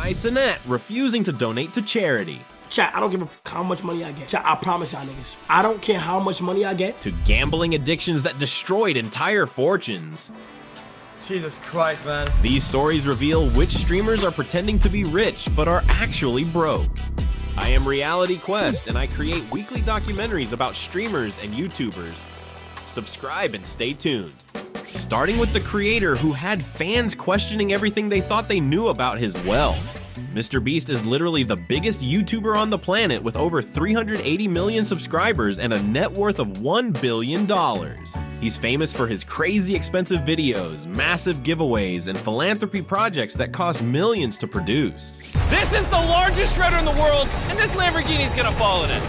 Kaisenat refusing to donate to charity. Chat, I don't give a how much money I get. Chat, I promise y'all niggas. I don't care how much money I get. To gambling addictions that destroyed entire fortunes. Jesus Christ, man. These stories reveal which streamers are pretending to be rich but are actually broke. I am Reality Quest and I create weekly documentaries about streamers and YouTubers. Subscribe and stay tuned. Starting with the creator who had fans questioning everything they thought they knew about his wealth. MrBeast is literally the biggest YouTuber on the planet with over 380 million subscribers and a net worth of $1 billion. He's famous for his crazy expensive videos, massive giveaways, and philanthropy projects that cost millions to produce. This is the largest shredder in the world, and this Lamborghini's gonna fall in it.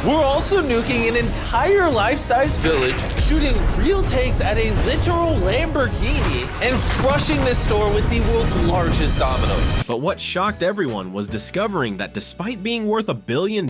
We're also nuking an entire life-size village, shooting real takes at a literal Lamborghini, and crushing this store with the world's largest dominoes. But what shocked everyone was discovering that despite being worth $1 billion,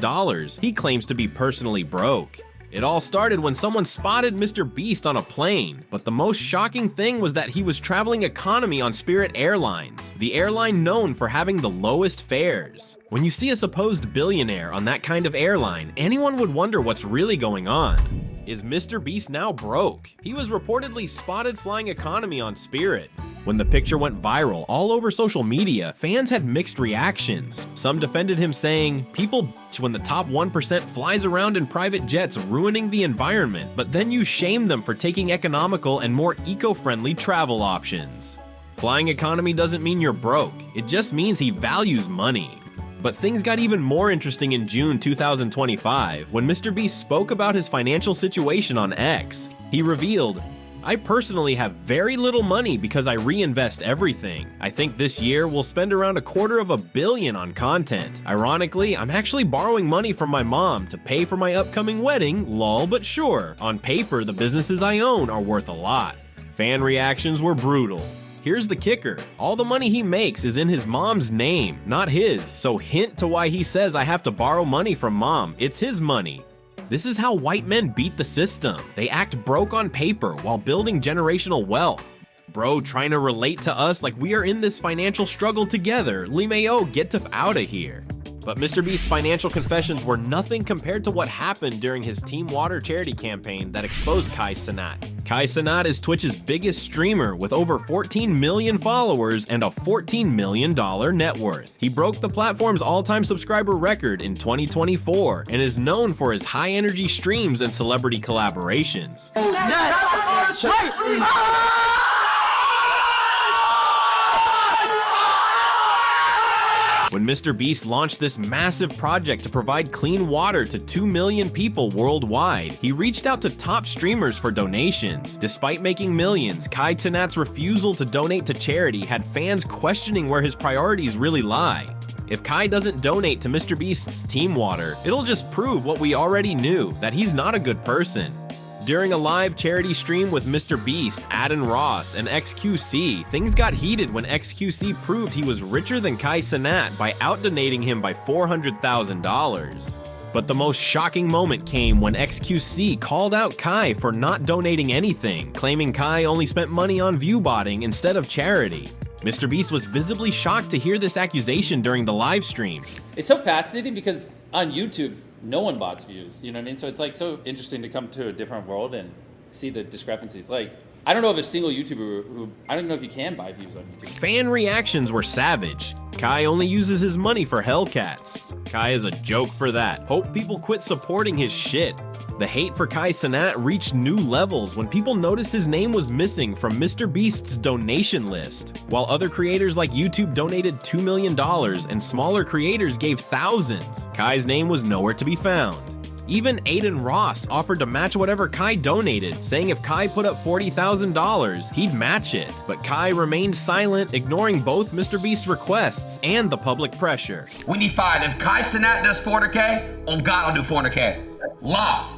he claims to be personally broke. It all started when someone spotted MrBeast on a plane, but the most shocking thing was that he was traveling economy on Spirit Airlines, the airline known for having the lowest fares. When you see a supposed billionaire on that kind of airline, anyone would wonder what's really going on. Is MrBeast now broke? He was reportedly spotted flying economy on Spirit. When the picture went viral all over social media, fans had mixed reactions. Some defended him saying, "People bitch when the top 1% flies around in private jets ruining the environment, but then you shame them for taking economical and more eco-friendly travel options." Flying economy doesn't mean you're broke, it just means he values money. But things got even more interesting in June 2025 when MrBeast spoke about his financial situation on X. He revealed, "I personally have very little money because I reinvest everything. I think this year we'll spend around $250 million on content. Ironically, I'm actually borrowing money from my mom to pay for my upcoming wedding, lol, but sure, on paper the businesses I own are worth a lot." Fan reactions were brutal. Here's the kicker, all the money he makes is in his mom's name, not his, so hint to why he says I have to borrow money from mom, it's his money. This is how white men beat the system. They act broke on paper while building generational wealth. Bro, trying to relate to us like we are in this financial struggle together. Limeo, get to outta here. But MrBeast's financial confessions were nothing compared to what happened during his Team Water charity campaign that exposed Kaisenat. Kaisenat is Twitch's biggest streamer with over 14 million followers and a $14 million net worth. He broke the platform's all-time subscriber record in 2024 and is known for his high-energy streams and celebrity collaborations. When MrBeast launched this massive project to provide clean water to 2 million people worldwide, he reached out to top streamers for donations. Despite making millions, Kaisenat's refusal to donate to charity had fans questioning where his priorities really lie. If Kai doesn't donate to MrBeast's Team Water, it'll just prove what we already knew, that he's not a good person. During a live charity stream with MrBeast, Adden Ross, and XQC, things got heated when XQC proved he was richer than Kaisenat by outdonating him by $400,000. But the most shocking moment came when XQC called out Kai for not donating anything, claiming Kai only spent money on viewbotting instead of charity. MrBeast was visibly shocked to hear this accusation during the live stream. It's so fascinating because on YouTube, no one bots views, you know what I mean? So it's like so interesting to come to a different world and see the discrepancies. Like, I don't know of a single YouTuber who, I don't even know if you can buy views on YouTube. Fan reactions were savage. Kai only uses his money for Hellcats. Kai is a joke for that. Hope people quit supporting his shit. The hate for Kaisenat reached new levels when people noticed his name was missing from MrBeast's donation list. While other creators like YouTube donated $2 million and smaller creators gave thousands, Kai's name was nowhere to be found. Even Adden Ross offered to match whatever Kai donated, saying if Kai put up $40,000, he'd match it. But Kai remained silent, ignoring both MrBeast's requests and the public pressure. We need 5. If Kaisenat does 400K, on God, I'll do 400K. Locked.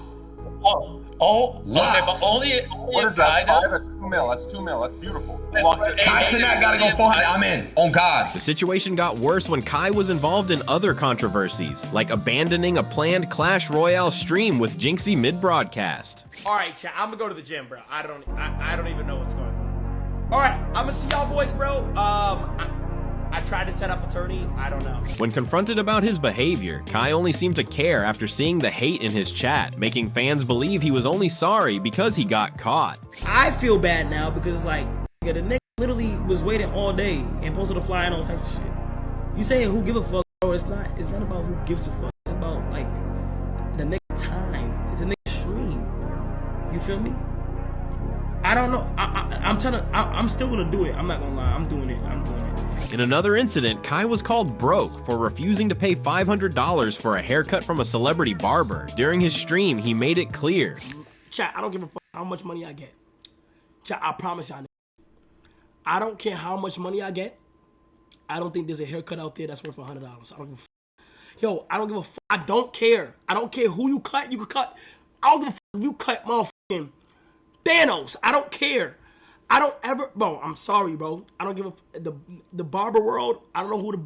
Okay, but only what is that? 5? That's 2 mil. That's 2 mil. That's beautiful. Kaisenat gotta go 400. I'm in. On God. The situation got worse when Kai was involved in other controversies, like abandoning a planned Clash Royale stream with Jinxie mid-broadcast. All right, chat. I'm gonna go to the gym, bro. I don't even know what's going on. All right, I'm gonna see y'all boys, bro. I tried to set up attorney. I don't know. When confronted about his behavior, Kai only seemed to care after seeing the hate in his chat, making fans believe he was only sorry because he got caught. I feel bad now because it's like, the nigga literally was waiting all day and posted a flyer and all types of shit. You saying who give a fuck, bro? It's not about who gives a fuck. It's about like the nigga time. It's a nigga stream. You feel me? I don't know. I'm still gonna do it. I'm not gonna lie. I'm doing it. In another incident, Kai was called broke for refusing to pay $500 for a haircut from a celebrity barber. During his stream, he made it clear. Chat, I don't give a fuck how much money I get. Chat, I promise y'all. I don't care how much money I get. I don't think there's a haircut out there that's worth $100. I don't give a fuck. Yo, I don't give a fuck. I don't care. I don't care who you cut. You can cut. I don't give a fuck if you cut motherfucking Thanos. I don't care. I don't ever, bro. I'm sorry, bro. I don't give a the barber world. I don't know who the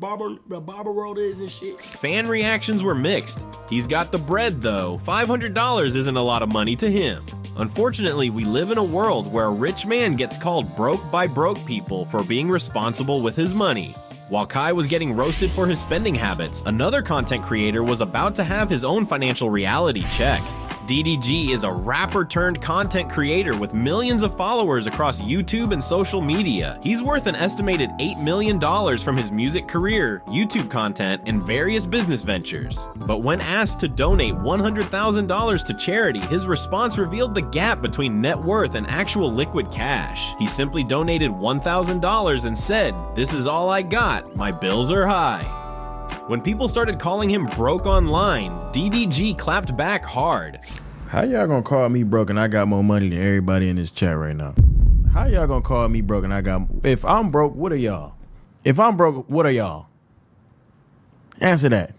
barber world is and shit. Fan reactions were mixed. He's got the bread though. $500 isn't a lot of money to him. Unfortunately, we live in a world where a rich man gets called broke by broke people for being responsible with his money. While Kai was getting roasted for his spending habits, another content creator was about to have his own financial reality check. DDG is a rapper turned content creator with millions of followers across YouTube and social media. He's worth an estimated $8 million from his music career, YouTube content, and various business ventures. But when asked to donate $100,000 to charity, his response revealed the gap between net worth and actual liquid cash. He simply donated $1,000 and said, "This is all I got, my bills are high." When people started calling him broke online, DDG clapped back hard. How y'all gonna call me broke and I got more money than everybody in this chat right now? How y'all gonna call me broke and I got... If I'm broke, what are y'all? If I'm broke, what are y'all? Answer that.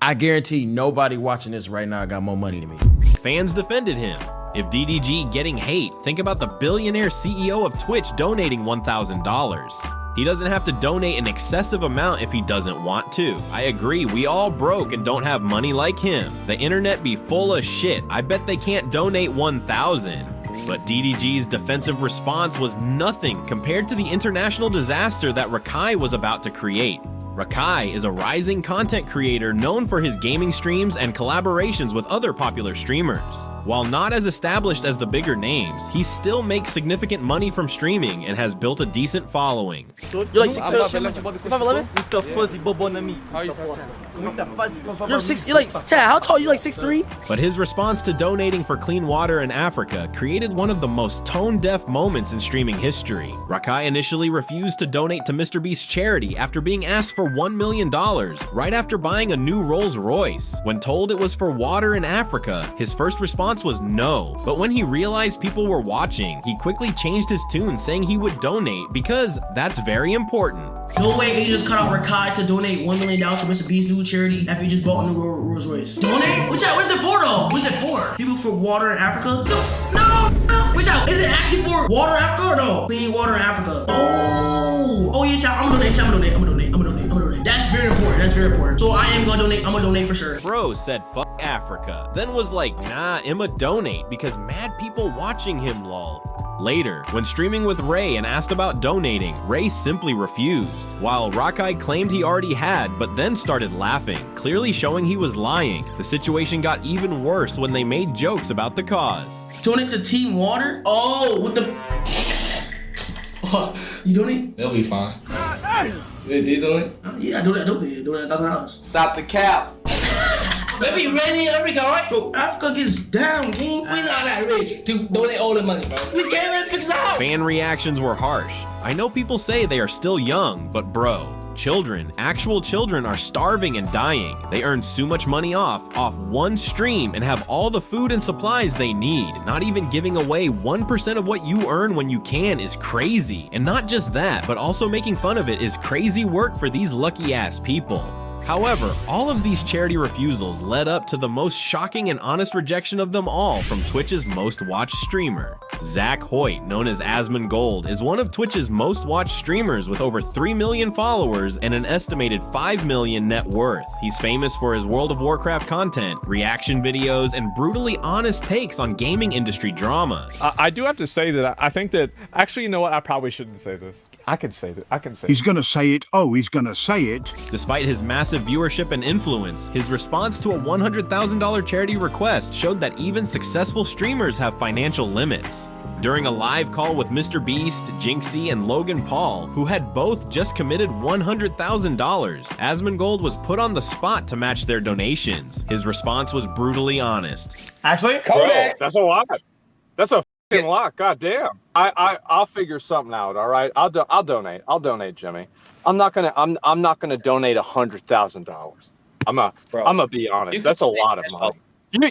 I guarantee nobody watching this right now got more money than me. Fans defended him. If DDG getting hate, think about the billionaire CEO of Twitch donating $1,000. He doesn't have to donate an excessive amount if he doesn't want to. I agree, we all broke and don't have money like him. The internet be full of shit. I bet they can't donate 1,000. But DDG's defensive response was nothing compared to the international disaster that Rakai was about to create. Rakai is a rising content creator known for his gaming streams and collaborations with other popular streamers. While not as established as the bigger names, he still makes significant money from streaming and has built a decent following. You're like 5'11"? With the fuzzy bobo on me. How are you 5'10"? You're 6. You're like, Chad, how tall are you? Like 6'3"? But his response to donating for clean water in Africa created one of the most tone-deaf moments in streaming history. Rakai initially refused to donate to MrBeast's charity after being asked for $1 million right after buying a new Rolls Royce. When told it was for water in Africa, his first response was no. But when he realized people were watching, he quickly changed his tune, saying he would donate because that's very important. No way he just cut out Rakai to donate $1 million to MrBeast's new charity after he just bought a new Rolls Royce. Donate? What's it for though? What's it for? People for water in Africa? No! What's out? Is it actually for water in Africa or no? Clean water in Africa. Oh yeah, child, I'm gonna donate. That's very important. That's very important. So I am gonna donate. I'm gonna donate for sure. Bro said fuck Africa, then was like, nah, I'ma donate because mad people watching him, lol. Later, when streaming with Ray and asked about donating, Ray simply refused, while Rakai claimed he already had, but then started laughing, clearly showing he was lying. The situation got even worse when they made jokes about the cause. Donate to Team Water? Oh, what the... You donate? They'll be fine. Do you donate? Yeah, I donate $1,000. Stop the cap. Baby, ready in Africa, right? Bro, Africa gets down, gang. We not that rich to donate all the money, bro. We can't even fix it out. Fan reactions were harsh. I know people say they are still young, but bro, children, actual children are starving and dying. They earn so much money off one stream and have all the food and supplies they need. Not even giving away 1% of what you earn when you can is crazy. And not just that, but also making fun of it is crazy work for these lucky ass people. However, all of these charity refusals led up to the most shocking and honest rejection of them all from Twitch's most watched streamer. Zach Hoyt, known as Asmongold, is one of Twitch's most watched streamers with over 3 million followers and an estimated 5 million net worth. He's famous for his World of Warcraft content, reaction videos, and brutally honest takes on gaming industry drama. I do have to say that I think that, actually, you know what, I probably shouldn't say this. I can say that. He's gonna say it. Oh, he's gonna say it. Despite his massive viewership and influence, his response to a $100,000 charity request showed that even successful streamers have financial limits. During a live call with MrBeast, Jinxie, and Logan Paul, who had both just committed $100,000, Asmongold was put on the spot to match their donations. His response was brutally honest. Actually, bro, that's a lot. That's a fucking lot. God damn. I'll figure something out. All right. I'll donate. I'll donate, Jimmy. I'm not gonna donate $100,000. I'm gonna be honest. That's a lot of money.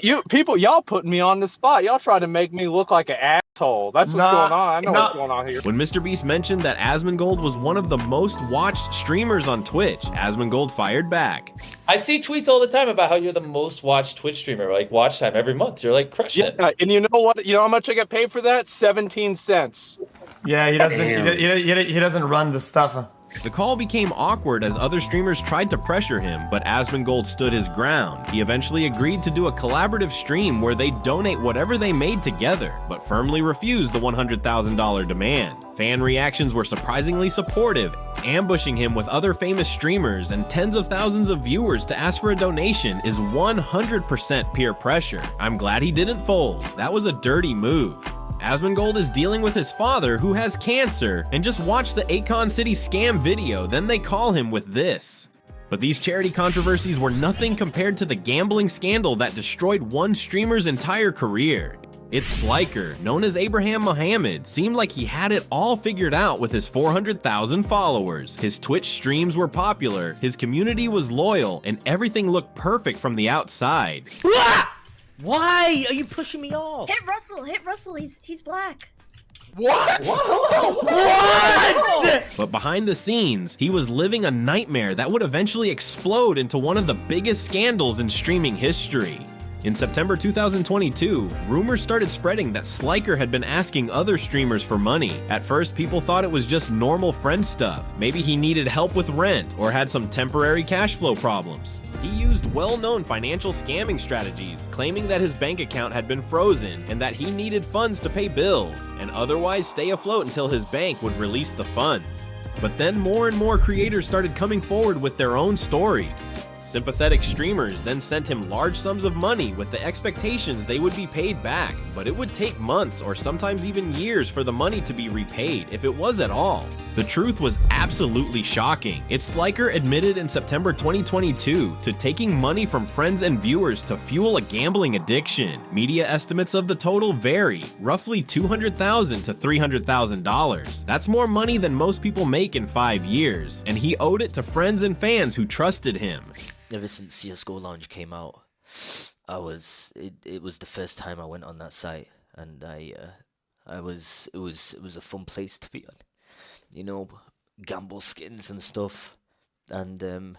Y'all putting me on the spot. Y'all try to make me look like an asshole. That's what's going on. I know what's going on here. When MrBeast mentioned that Asmongold was one of the most watched streamers on Twitch, Asmongold fired back. I see tweets all the time about how you're the most watched Twitch streamer, like watch time every month. You're like crushing it. And you know what? You know how much I get paid for that? 17 cents. Yeah, he doesn't run the stuff. The call became awkward as other streamers tried to pressure him, but Asmongold stood his ground. He eventually agreed to do a collaborative stream where they'd donate whatever they made together, but firmly refused the $100,000 demand. Fan reactions were surprisingly supportive, ambushing him with other famous streamers and tens of thousands of viewers to ask for a donation is 100% peer pressure. I'm glad he didn't fold. That was a dirty move. Asmongold is dealing with his father who has cancer, and just watch the Akon City scam video, then they call him with this. But these charity controversies were nothing compared to the gambling scandal that destroyed one streamer's entire career. It's Sliker, known as Abraham Mohammed, seemed like he had it all figured out with his 400,000 followers. His Twitch streams were popular, his community was loyal, and everything looked perfect from the outside. Why are you pushing me off? Hit Russell, he's black. What? What? But behind the scenes, he was living a nightmare that would eventually explode into one of the biggest scandals in streaming history. In September 2022, rumors started spreading that Sliker had been asking other streamers for money. At first, people thought it was just normal friend stuff. Maybe he needed help with rent or had some temporary cash flow problems. He used well-known financial scamming strategies, claiming that his bank account had been frozen and that he needed funds to pay bills and otherwise stay afloat until his bank would release the funds. But then more and more creators started coming forward with their own stories. Sympathetic streamers then sent him large sums of money with the expectations they would be paid back, but it would take months or sometimes even years for the money to be repaid, if it was at all. The truth was absolutely shocking. It's Sliker admitted in September 2022 to taking money from friends and viewers to fuel a gambling addiction. Media estimates of the total vary, roughly $200,000 to $300,000. That's more money than most people make in 5 years, and he owed it to friends and fans who trusted him. Ever since CSGO Lounge came out, it was the first time I went on that site, and it was a fun place to be on. You know, gamble skins and stuff, and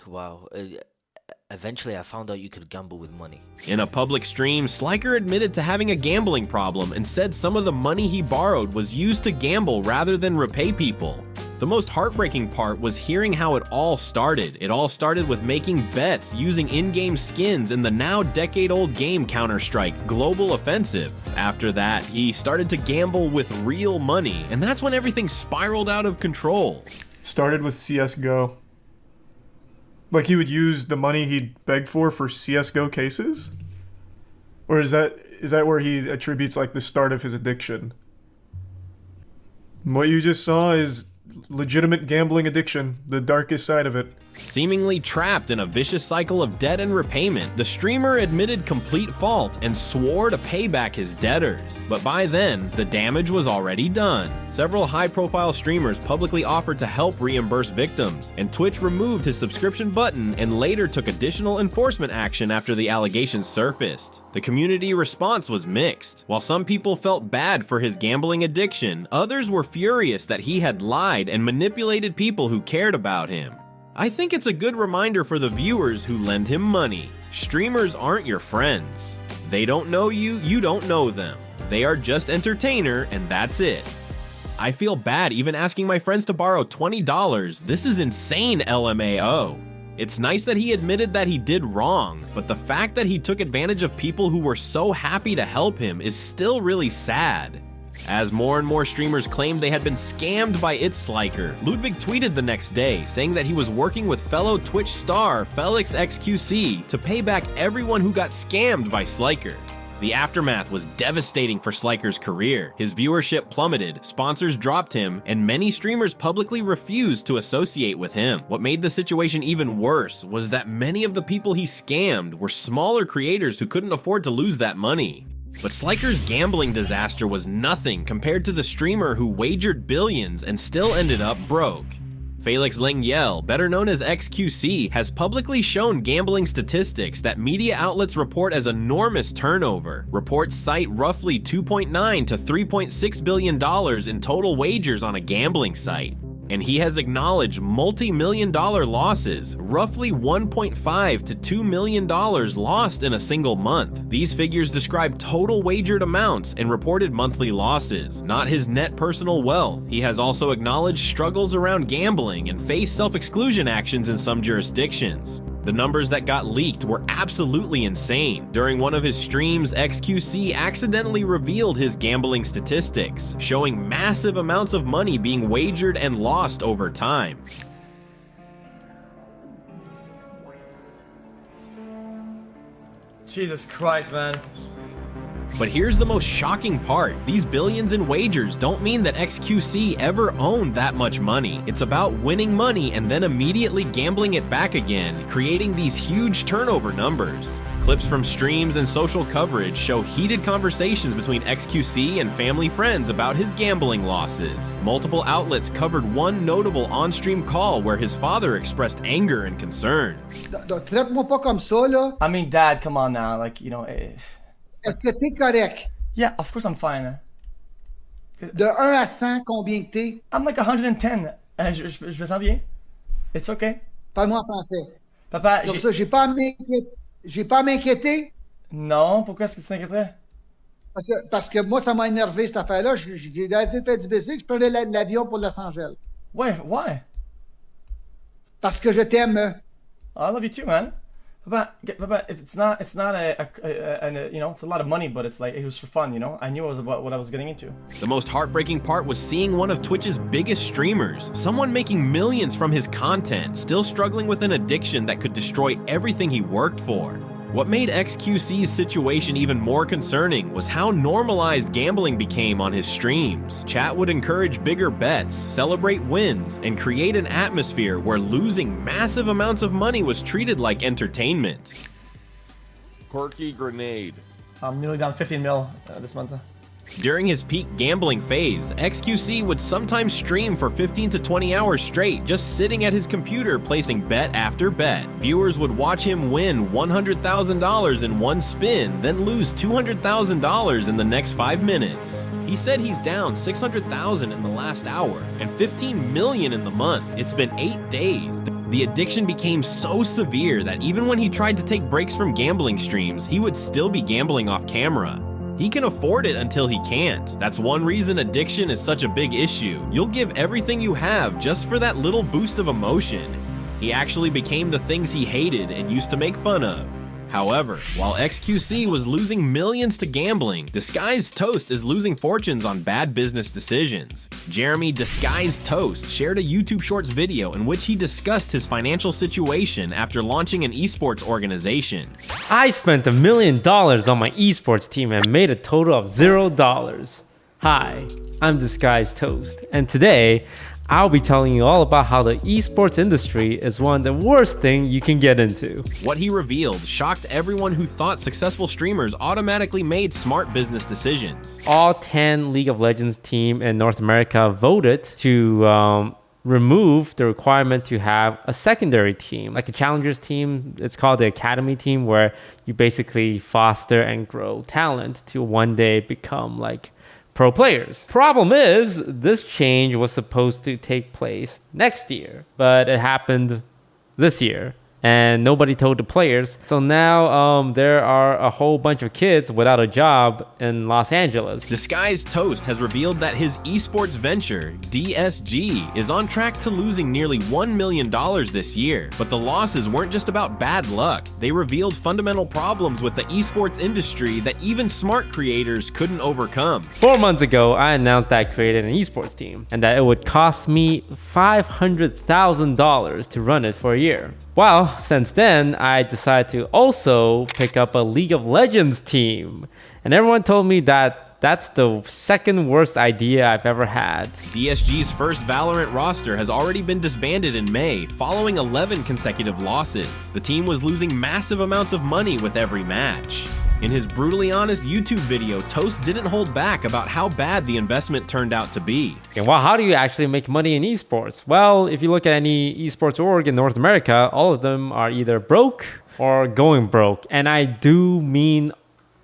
wow. Eventually, I found out you could gamble with money. In a public stream, Sliker admitted to having a gambling problem and said some of the money he borrowed was used to gamble rather than repay people. The most heartbreaking part was hearing how it all started. It all started with making bets using in-game skins in the now decade-old game Counter-Strike Global Offensive. After that, he started to gamble with real money, and that's when everything spiraled out of control. Started with CSGO. Like he would use the money he'd beg for CSGO cases? Or is that where he attributes like the start of his addiction? What you just saw is legitimate gambling addiction, the darkest side of it. Seemingly trapped in a vicious cycle of debt and repayment, the streamer admitted complete fault and swore to pay back his debtors. But by then, the damage was already done. Several high-profile streamers publicly offered to help reimburse victims, and Twitch removed his subscription button and later took additional enforcement action after the allegations surfaced. The community response was mixed. While some people felt bad for his gambling addiction, others were furious that he had lied and manipulated people who cared about him. I think it's a good reminder for the viewers who lend him money. Streamers aren't your friends. They don't know you, you don't know them. They are just entertainer, and that's it. I feel bad even asking my friends to borrow $20. This is insane, LMAO. It's nice that he admitted that he did wrong, but the fact that he took advantage of people who were so happy to help him is still really sad. As more and more streamers claimed they had been scammed by Sliker, Ludwig tweeted the next day saying that he was working with fellow Twitch star Felix XQC to pay back everyone who got scammed by Sliker. The aftermath was devastating for Sliker's career. His viewership plummeted, sponsors dropped him, and many streamers publicly refused to associate with him. What made the situation even worse was that many of the people he scammed were smaller creators who couldn't afford to lose that money. But Sliker's gambling disaster was nothing compared to the streamer who wagered billions and still ended up broke. Felix Lengyel, better known as XQC, has publicly shown gambling statistics that media outlets report as enormous turnover. Reports cite roughly $2.9 to $3.6 billion in total wagers on a gambling site. And he has acknowledged multi-million-dollar losses, roughly $1.5 to $2 million lost in a single month. These figures describe total wagered amounts and reported monthly losses, not his net personal wealth. He has also acknowledged struggles around gambling and faced self-exclusion actions in some jurisdictions. The numbers that got leaked were absolutely insane. During one of his streams, XQC accidentally revealed his gambling statistics, showing massive amounts of money being wagered and lost over time. Jesus Christ, man. But here's the most shocking part. These billions in wagers don't mean that XQC ever owned that much money. It's about winning money and then immediately gambling it back again, creating these huge turnover numbers. Clips from streams and social coverage show heated conversations between XQC and family friends about his gambling losses. Multiple outlets covered one notable on-stream call where his father expressed anger and concern. Traite-moi pas comme ça, là. I mean, Dad, come on now. Like, you know... Est-ce que t'es correct? Yeah, of course I'm fine. De 1 à 100, combien que t'es? I'm like 110. Je me sens bien. It's okay. Parle-moi en français. Papa, comme ça, j'ai pas à m'inquiéter. Non, pourquoi est-ce que tu t'inquiéterais? Parce que moi, ça m'a énervé cette affaire-là. J'ai arrêté de faire du bicycle, je prenais l'avion pour Los Angeles. Why? Parce que je t'aime. I love you too, man. Papa, it's not you know, it's a lot of money, but it's like, it was for fun, you know? I knew it was about what I was getting into. The most heartbreaking part was seeing one of Twitch's biggest streamers, someone making millions from his content, still struggling with an addiction that could destroy everything he worked for. What made XQC's situation even more concerning was how normalized gambling became on his streams. Chat would encourage bigger bets, celebrate wins, and create an atmosphere where losing massive amounts of money was treated like entertainment. Quirky grenade. I'm nearly down 15 mil this month. During his peak gambling phase, XQC would sometimes stream for 15 to 20 hours straight, just sitting at his computer placing bet after bet. Viewers would watch him win $100,000 in one spin, then lose $200,000 in the next 5 minutes. He said he's down $600,000 in the last hour and $15 million in the month. It's been 8 days. The addiction became so severe that even when he tried to take breaks from gambling streams, he would still be gambling off camera. He can afford it until he can't. That's one reason addiction is such a big issue. You'll give everything you have just for that little boost of emotion. He actually became the things he hated and used to make fun of. However, while XQC was losing millions to gambling, DisguiseToast is losing fortunes on bad business decisions. Jeremy DisguiseToast shared a YouTube Shorts video in which he discussed his financial situation after launching an esports organization. I spent $1 million on my esports team and made a total of $0. Hi, I'm DisguiseToast, and today, I'll be telling you all about how the esports industry is one of the worst things you can get into. What he revealed shocked everyone who thought successful streamers automatically made smart business decisions. All 10 League of Legends teams in North America voted to remove the requirement to have a secondary team, like a challengers team. It's called the academy team, where you basically foster and grow talent to one day become like pro players. Problem is, this change was supposed to take place next year, but it happened this year. and nobody told the players. So now there are a whole bunch of kids without a job in Los Angeles. DisguiseToast has revealed that his esports venture, DSG, is on track to losing nearly $1 million this year. But the losses weren't just about bad luck. They revealed fundamental problems with the esports industry that even smart creators couldn't overcome. 4 months ago, I announced that I created an esports team and that it would cost me $500,000 to run it for a year. Well, since then, I decided to also pick up a League of Legends team. And everyone told me that that's the second worst idea I've ever had. DSG's first Valorant roster has already been disbanded in May, following 11 consecutive losses. The team was losing massive amounts of money with every match. In his brutally honest YouTube video, Toast didn't hold back about how bad the investment turned out to be. Okay, well, how do you actually make money in esports? Well, if you look at any esports org in North America, all of them are either broke or going broke. And I do mean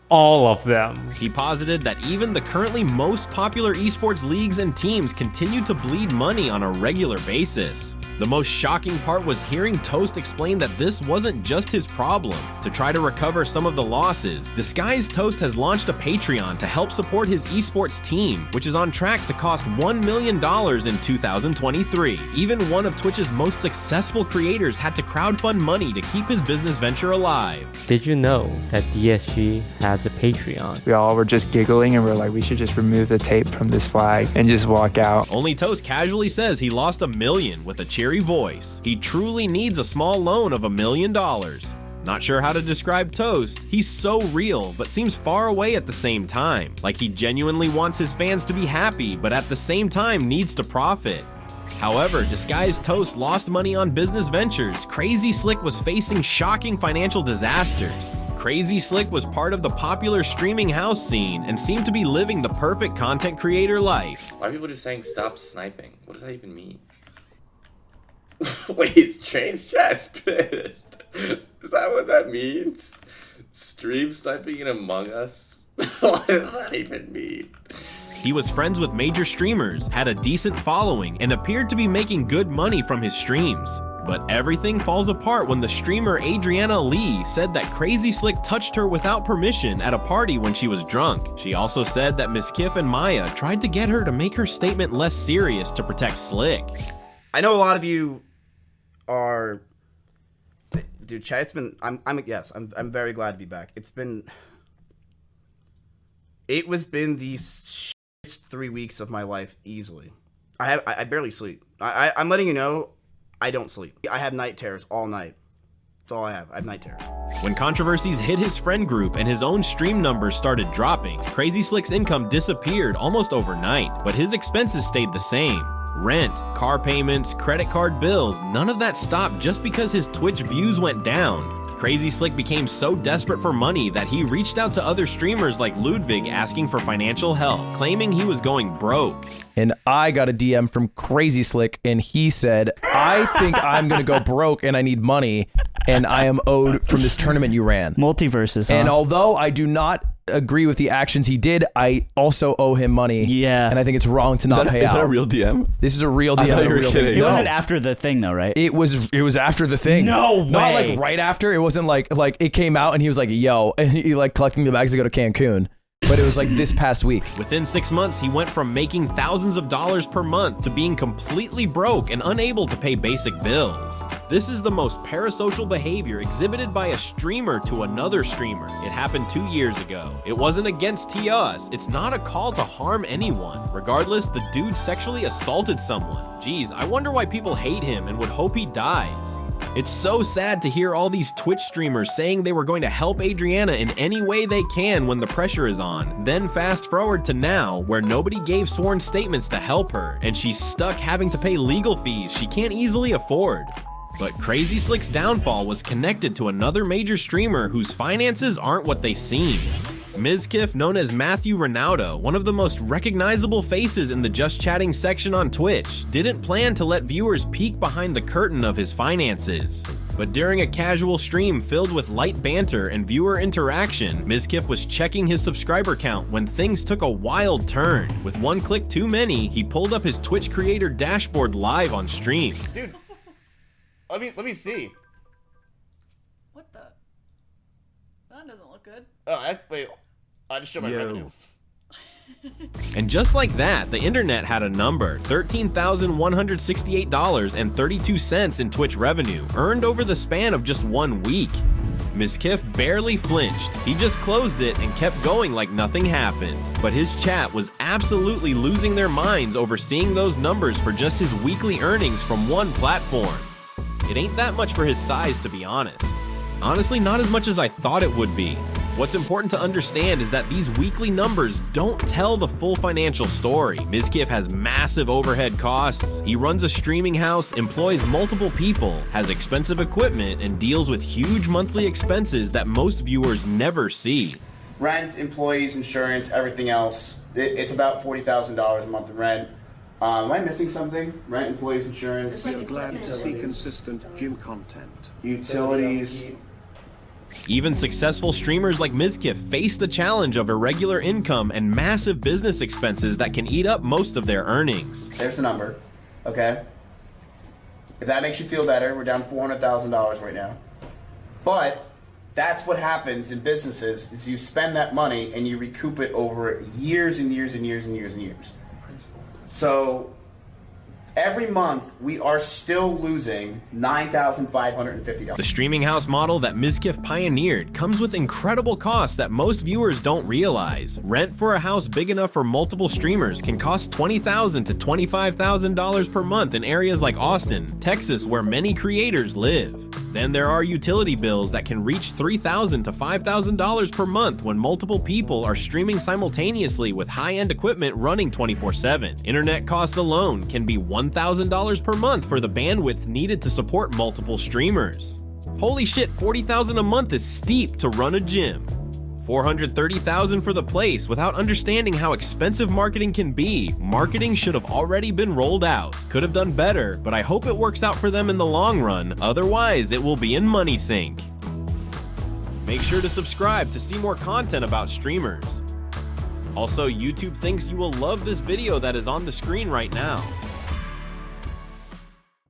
all of them. He posited that even the currently most popular esports leagues and teams continue to bleed money on a regular basis. The most shocking part was hearing Toast explain that this wasn't just his problem. To try to recover some of the losses, DisguiseToast has launched a Patreon to help support his esports team, which is on track to cost $1 million in 2023. Even one of Twitch's most successful creators had to crowdfund money to keep his business venture alive. Did you know that DSG has a Patreon? We all were just giggling and we're like, we should just remove the tape from this flag and just walk out. Only Toast casually says he lost $1 million with a cheery voice. He truly needs a small loan of $1 million. Not sure how to describe Toast. He's so real, but seems far away at the same time. Like he genuinely wants his fans to be happy, but at the same time needs to profit. However, DisguiseToast lost money on business ventures. CrazySlick was facing shocking financial disasters. CrazySlick was part of the popular streaming house scene and seemed to be living the perfect content creator life. Why are people just saying stop sniping? What does that even mean? Wait, Train's chat's pissed. Is that what that means? Stream sniping in Among Us? What does that even mean? He was friends with major streamers, had a decent following, and appeared to be making good money from his streams. But everything falls apart when the streamer Adriana Lee said that CrazySlick touched her without permission at a party when she was drunk. She also said that Mizkif and Maya tried to get her to make her statement less serious to protect Slick. I know a lot of you are, dude, chat, it's been, I'm very glad to be back. It was been the 3 weeks of my life easily. I barely sleep. I'm letting you know, I don't sleep. I have night terrors all night. That's all I have night terrors. When controversies hit his friend group and his own stream numbers started dropping, CrazySlick's income disappeared almost overnight, but his expenses stayed the same. Rent, car payments, credit card bills, none of that stopped just because his Twitch views went down. CrazySlick became so desperate for money that he reached out to other streamers like Ludwig asking for financial help, claiming he was going broke. And I got a DM from CrazySlick and he said, I think I'm gonna go broke and I need money and I am owed from this tournament you ran. Multiverses, huh? And although I do not agree with the actions he did, I also owe him money. Yeah. And I think it's wrong to not pay out. Is that a real DM? This is a real DM. I thought you were kidding. It wasn't after the thing though, right? It was after the thing. No way. Not like right after. It wasn't like it came out and he was like, yo, and he like collecting the bags to go to Cancun. But it was like this past week. Within 6 months, he went from making thousands of dollars per month to being completely broke and unable to pay basic bills. This is the most parasocial behavior exhibited by a streamer to another streamer. It happened 2 years ago. It wasn't against us. It's not a call to harm anyone. Regardless, the dude sexually assaulted someone. Jeez, I wonder why people hate him and would hope he dies. It's so sad to hear all these Twitch streamers saying they were going to help Adriana in any way they can when the pressure is on. Then fast forward to now, where nobody gave sworn statements to help her, and she's stuck having to pay legal fees she can't easily afford. But CrazySlick's downfall was connected to another major streamer whose finances aren't what they seem. Mizkif, known as Matthew Ronaldo, one of the most recognizable faces in the Just Chatting section on Twitch, didn't plan to let viewers peek behind the curtain of his finances. But during a casual stream filled with light banter and viewer interaction, Mizkif was checking his subscriber count when things took a wild turn. With one click too many, he pulled up his Twitch creator dashboard live on stream. Dude, let me see. What the? That doesn't look good. Oh, that's wait. I just showed my revenue. And just like that, the internet had a number, $13,168.32 in Twitch revenue, earned over the span of just 1 week. Mizkif barely flinched. He just closed it and kept going like nothing happened. But his chat was absolutely losing their minds over seeing those numbers for just his weekly earnings from one platform. It ain't that much for his size, to be honest. Honestly, not as much as I thought it would be. What's important to understand is that these weekly numbers don't tell the full financial story. Mizkif has massive overhead costs, he runs a streaming house, employs multiple people, has expensive equipment, and deals with huge monthly expenses that most viewers never see. Rent, employees, insurance, everything else. It's about $40,000 a month in rent. Am I missing something? Rent, employees, insurance. We are glad to see consistent gym content. Utilities. Even successful streamers like Mizkif face the challenge of irregular income and massive business expenses that can eat up most of their earnings. There's the number, okay? If that makes you feel better, we're down $400,000 right now. But that's what happens in businesses, is you spend that money and you recoup it over years and years and years and years and years. So every month, we are still losing $9,550. The streaming house model that Mizkif pioneered comes with incredible costs that most viewers don't realize. Rent for a house big enough for multiple streamers can cost $20,000 to $25,000 per month in areas like Austin, Texas, where many creators live. Then there are utility bills that can reach $3,000 to $5,000 per month when multiple people are streaming simultaneously with high-end equipment running 24/7. Internet costs alone can be $1,000 per month for the bandwidth needed to support multiple streamers. Holy shit, $40,000 a month is steep to run a gym. $430,000 for the place. Without understanding how expensive marketing can be, marketing should have already been rolled out. Could have done better, but I hope it works out for them in the long run, otherwise it will be in money sink. Make sure to subscribe to see more content about streamers. Also, YouTube thinks you will love this video that is on the screen right now.